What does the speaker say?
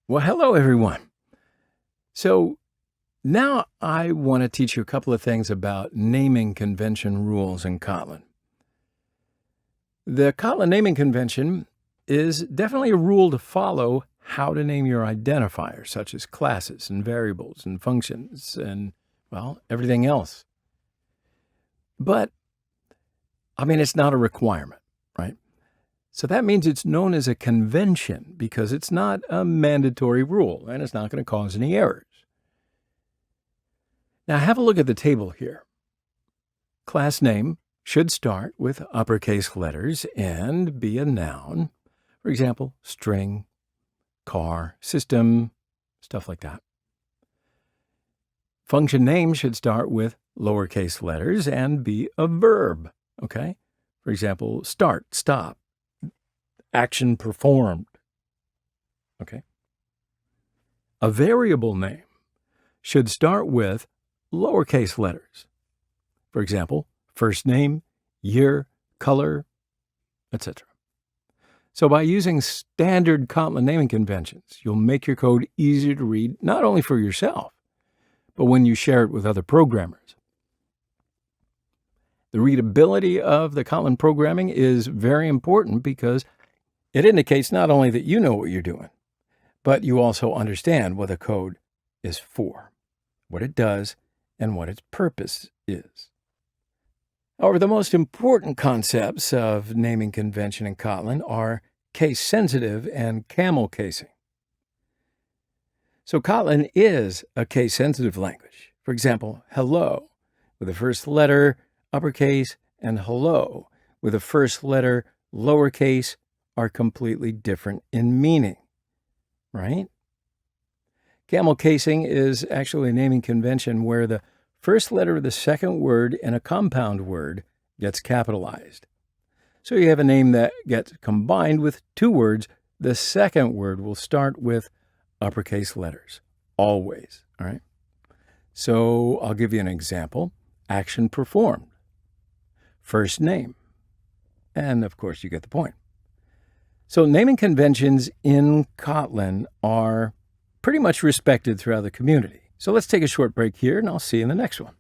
Well, hello, everyone. So now I want to teach you a couple of things about naming convention rules in Kotlin. The Kotlin naming convention is definitely a rule to follow how to name your identifiers, such as classes and variables and functions and, well, everything else. But, it's not a requirement, right? So that means it's known as a convention because it's not a mandatory rule and it's not going to cause any errors. Now have a look at the table here. Class name should start with uppercase letters and be a noun. For example, string, car, system, stuff like that. Function name should start with lowercase letters and be a verb, okay? For example, start, stop, action performed, okay? A variable name should start with lowercase letters. For example, first name, year, color, etc. So by using standard Kotlin naming conventions, you'll make your code easier to read, not only for yourself, but when you share it with other programmers. The readability of the Kotlin programming is very important because it indicates not only that you know what you're doing, but you also understand what the code is for, what it does, and what its purpose is. However, the most important concepts of naming convention in Kotlin are case-sensitive and camel casing. So Kotlin is a case-sensitive language. For example, hello with the first letter uppercase and hello with the first letter lowercase are completely different in meaning, right? Camel casing is actually a naming convention where the first letter of the second word in a compound word gets capitalized. So you have a name that gets combined with two words. The second word will start with uppercase letters, always, all right? So I'll give you an example. Action performed. First name. And of course, you get the point. So naming conventions in Kotlin are pretty much respected throughout the community. So let's take a short break here, and I'll see you in the next one.